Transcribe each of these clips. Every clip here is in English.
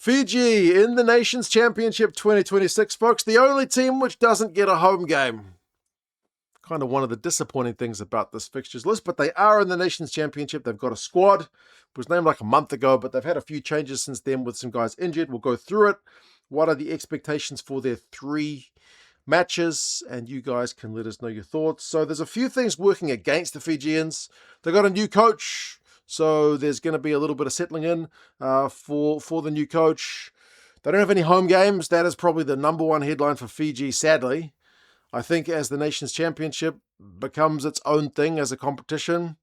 Fiji in the Nations Championship 2026, folks. The only team which doesn't get a home game. Kind of one of the disappointing things about this fixtures list, but they are in the Nations Championship. They've got a squad. It was named like a month ago, but they've had a few changes since then with some guys injured. We'll go through it. What are the expectations for their 3 matches? And you guys can let us know your thoughts. So there's a few things working against the Fijians. They've got a new coach. So there's going to be a little bit of settling in for the new coach. They don't have any home games. That is probably the number one headline for Fiji, sadly. I think as the Nations Championship becomes its own thing as a competition,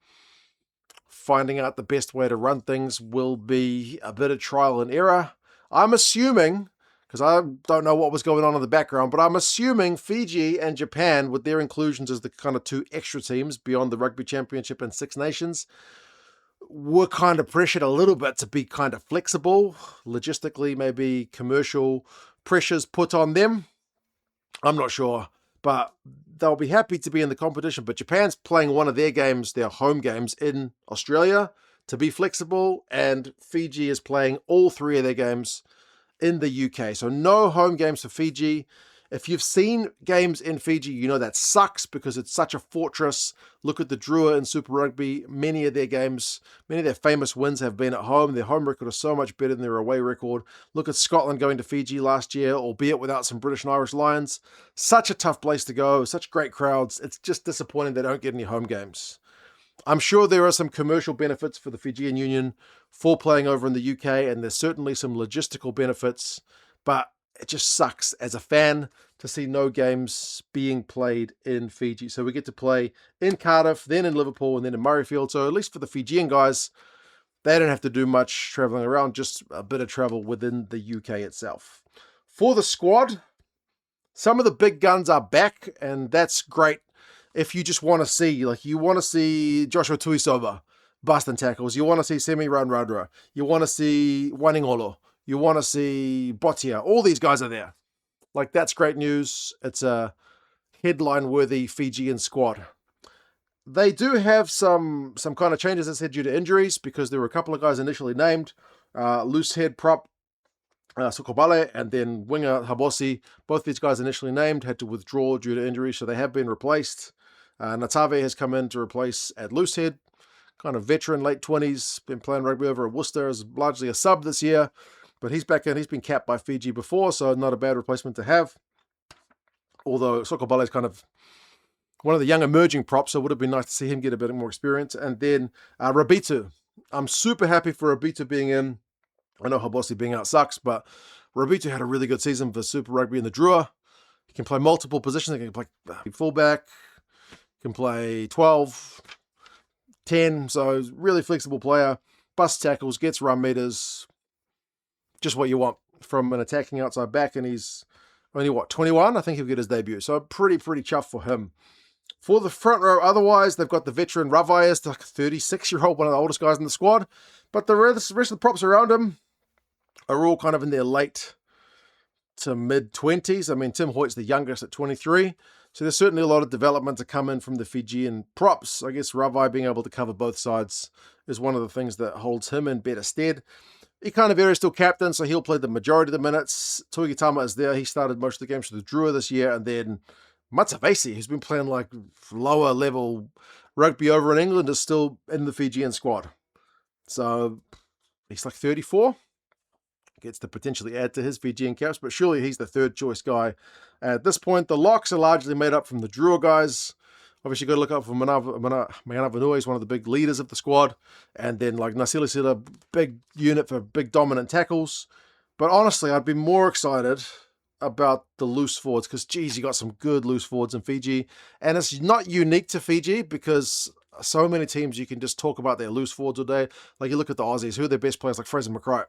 finding out the best way to run things will be a bit of trial and error. I'm assuming, because I don't know what was going on in the background, but I'm assuming Fiji and Japan, with their inclusions as the kind of 2 extra teams beyond the Rugby Championship and 6 Nations, were kind of pressured a little bit to be kind of flexible. Logistically, maybe commercial pressures put on them. I'm not sure, but they'll be happy to be in the competition. But Japan's playing one of their games, their home games, in Australia to be flexible, and Fiji is playing all 3 of their games in the UK. So no home games for Fiji. If you've seen games in Fiji, you know that sucks because it's such a fortress. Look at the Drua in Super Rugby. Many of their games, many of their famous wins have been at home. Their home record is so much better than their away record. Look at Scotland going to Fiji last year, albeit without some British and Irish Lions. Such a tough place to go, such great crowds. It's just disappointing they don't get any home games. I'm sure there are some commercial benefits for the Fijian Union for playing over in the UK, and there's certainly some logistical benefits, but it just sucks as a fan to see no games being played in Fiji. So we get to play in Cardiff, then in Liverpool, and then in Murrayfield. So at least for the Fijian guys, they don't have to do much traveling around, just a bit of travel within the UK itself. For the squad, some of the big guns are back, and that's great. If you just want to see, you want to see Joshua Tuisova busting tackles, you want to see Semi Ranradra, you want to see Waningolo, you want to see Botia. All these guys are there. That's great news. It's a headline-worthy Fijian squad. They do have some kind of changes, as I said, due to injuries, because there were a couple of guys initially named. Loose head prop Sokobale and then winger Habosi. Both these guys initially named had to withdraw due to injury, so they have been replaced. Natave has come in to replace at loose head. Kind of veteran, late 20s, been playing rugby over at Worcester, is largely a sub this year. But he's back in. He's been capped by Fiji before, so not a bad replacement to have. Although Sokobale is kind of one of the young emerging props, so it would have been nice to see him get a bit more experience. And then Rabitu. I'm super happy for Rabitu being in. I know Habosi being out sucks, but Rabitu had a really good season for Super Rugby in the Drua. He can play multiple positions. He can play fullback, can play 12, 10, so he's a really flexible player. Busts tackles, gets run meters. Just what you want from an attacking outside back, and he's only, 21? I think he'll get his debut, so pretty chuffed for him. For the front row, otherwise, they've got the veteran Ravaias, the 36-year-old, one of the oldest guys in the squad, but the rest of the props around him are all kind of in their late to mid-20s. I mean, Tim Hoyt's the youngest at 23, so there's certainly a lot of development to come in from the Fijian props. I guess Ravai being able to cover both sides is one of the things that holds him in better stead. Ikanavera is still captain, so he'll play the majority of the minutes. Toigitama is there. He started most of the games for the Drua this year. And then Matsavesi, who's been playing lower level rugby over in England, is still in the Fijian squad. So he's 34. Gets to potentially add to his Fijian caps, but surely he's the third choice guy. At this point, the locks are largely made up from the Drua guys. Obviously, you've got to look out for Mana Vanua. He's one of the big leaders of the squad. And then, Nasili Sila, big unit for big dominant tackles. But honestly, I'd be more excited about the loose forwards because, geez, you got some good loose forwards in Fiji. And it's not unique to Fiji because so many teams you can just talk about their loose forwards all day. You look at the Aussies, who are their best players, like Fraser McCright.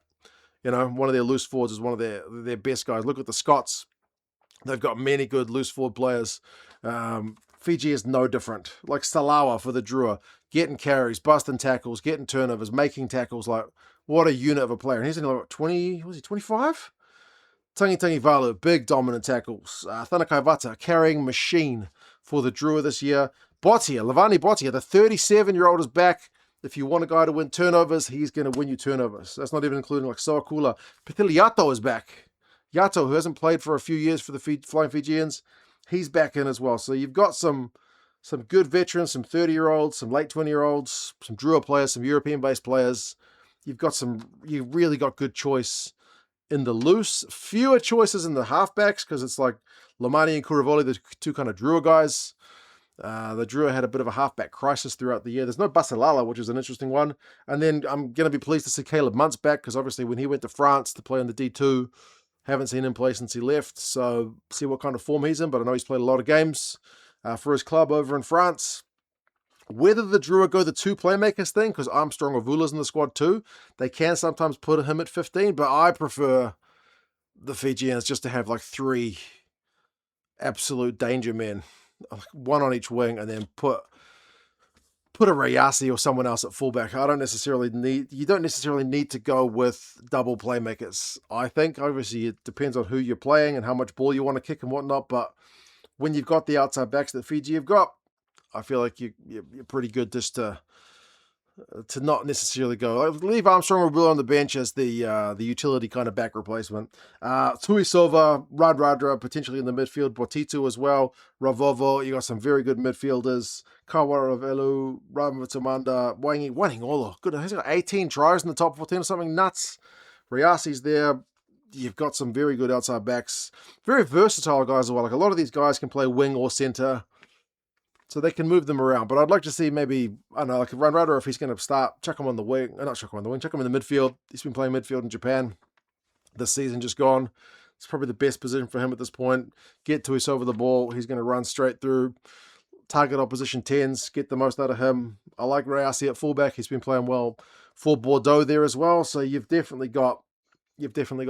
One of their loose forwards is one of their best guys. Look at the Scots. They've got many good loose forward players. Fiji is no different. Salawa for the Drua, getting carries, busting tackles, getting turnovers, making tackles. What a unit of a player. And he's only 20, was he 25? Tangi Valu, big dominant tackles. Thanakai Vata, carrying machine for the Drua this year. Botia, Lavani Botia, the 37-year-old is back. If you want a guy to win turnovers, he's going to win you turnovers. That's not even including like Seruvakula. Particularly Yato is back. Yato, who hasn't played for a few years for the Flying Fijians, he's back in as well. So you've got some good veterans, some 30-year-olds, some late 20-year-olds, some Drua players, some European-based players. You've really got good choice in the loose. Fewer choices in the halfbacks because it's like Lomani and Kuravoli, the two kind of Drua guys. The Drua had a bit of a halfback crisis throughout the year. There's no Basalala, which is an interesting one. And then I'm going to be pleased to see Caleb Muntz back because obviously when he went to France to play in the D2, haven't seen him play since he left. So see what kind of form he's in. But I know he's played a lot of games for his club over in France. Whether the Drua go the two playmakers thing, because Armstrong or Vula's in the squad too, they can sometimes put him at 15. But I prefer the Fijians just to have like 3 absolute danger men. One on each wing, and then put a Rayasi or someone else at fullback. You don't necessarily need to go with double playmakers. I think obviously it depends on who you're playing and how much ball you want to kick and whatnot. But when you've got the outside backs that Fiji have got, I feel like you're pretty good just to not necessarily go. Leave Armstrong or Will on the bench as the utility kind of back replacement. Tuisova, Radradra potentially in the midfield, Botitu as well, Ravovo. You got some very good midfielders. Kawaravelu, Ramatamanda, Waningolo. Good, he's got 18 tries in the top 14 or something nuts. Riasi's there. You've got some very good outside backs. Very versatile guys as well. Like a lot of these guys can play wing or centre. So they can move them around. But I'd like to see maybe, I don't know, like Ranrada, if he's going to start, chuck him on the wing. Not chuck him on the wing, chuck him in the midfield. He's been playing midfield in Japan this season just gone. It's probably the best position for him at this point. Get to us over the ball. He's going to run straight through. Target opposition 10s. Get the most out of him. I like Rayasi at fullback. He's been playing well for Bordeaux there as well. So you've definitely got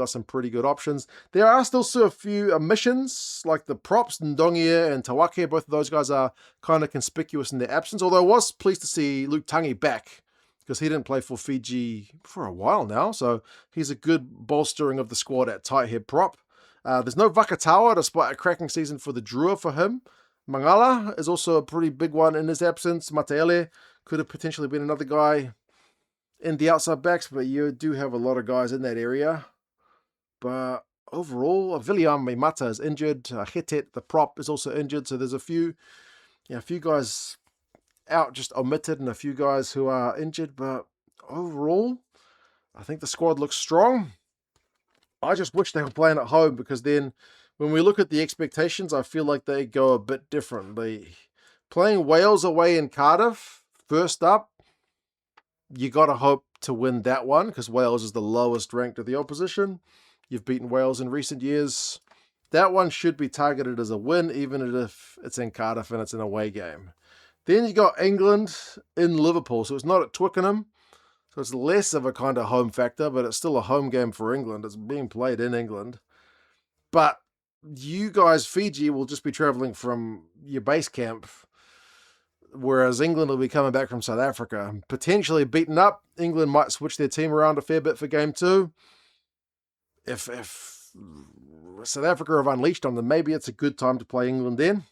some pretty good options. There are still a few omissions, like the props, Ndongia and Tawake. Both of those guys are kind of conspicuous in their absence, although I was pleased to see Luke Tangi back because he didn't play for Fiji for a while now, so he's a good bolstering of the squad at tight head prop. There's no Vakatawa, despite a cracking season for the Drua for him. Mangala is also a pretty big one in his absence. Mateele could have potentially been another guy in the outside backs, but you do have a lot of guys in that area. But overall, William Mata is injured. Hetet, the prop, is also injured. So there's a few guys out just omitted and a few guys who are injured. But overall, I think the squad looks strong. I just wish they were playing at home because then when we look at the expectations, I feel like they go a bit differently. Playing Wales away in Cardiff, first up, you got to hope to win that one because Wales is the lowest ranked of the opposition. You've beaten Wales in recent years. That one should be targeted as a win, even if it's in Cardiff and it's an away game. Then you got England in Liverpool. So it's not at Twickenham. So it's less of a kind of home factor, but it's still a home game for England. It's being played in England. But you guys, Fiji, will just be traveling from your base camp, whereas England will be coming back from South Africa. Potentially beaten up. England might switch their team around a fair bit for game 2. If South Africa have unleashed on them, maybe it's a good time to play England then.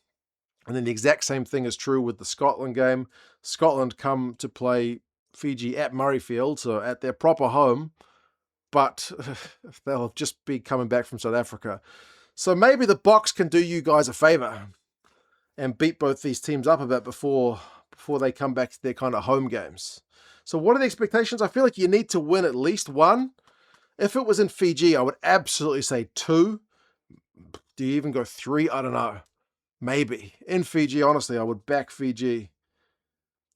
And then the exact same thing is true with the Scotland game. Scotland come to play Fiji at Murrayfield, so at their proper home, but they'll just be coming back from South Africa. So maybe the Boks can do you guys a favor and beat both these teams up a bit before they come back to their kind of home games. So what are the expectations? I feel like you need to win at least one. If it was in Fiji, I would absolutely say 2. Do you even go 3? I don't know. Maybe. In Fiji, honestly, I would back Fiji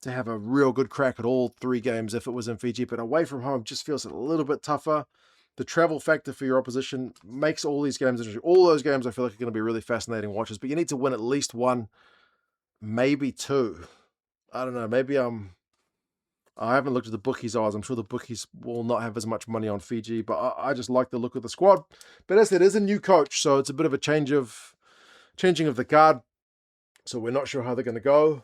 to have a real good crack at all 3 games if it was in Fiji. But away from home just feels a little bit tougher. The travel factor for your opposition makes all these games interesting. All those games I feel like are going to be really fascinating watches. But you need to win at least 1, maybe 2. I don't know. Maybe I haven't looked at the bookies' odds. I'm sure the bookies will not have as much money on Fiji, but I just like the look of the squad. But as I said, it is a new coach, so it's a bit of a changing of the guard. So we're not sure how they're going to go,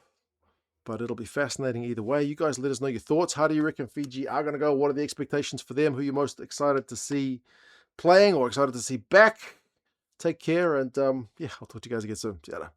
but it'll be fascinating either way. You guys let us know your thoughts. How do you reckon Fiji are going to go? What are the expectations for them? Who are you most excited to see playing or excited to see back? Take care, and I'll talk to you guys again soon. See you later.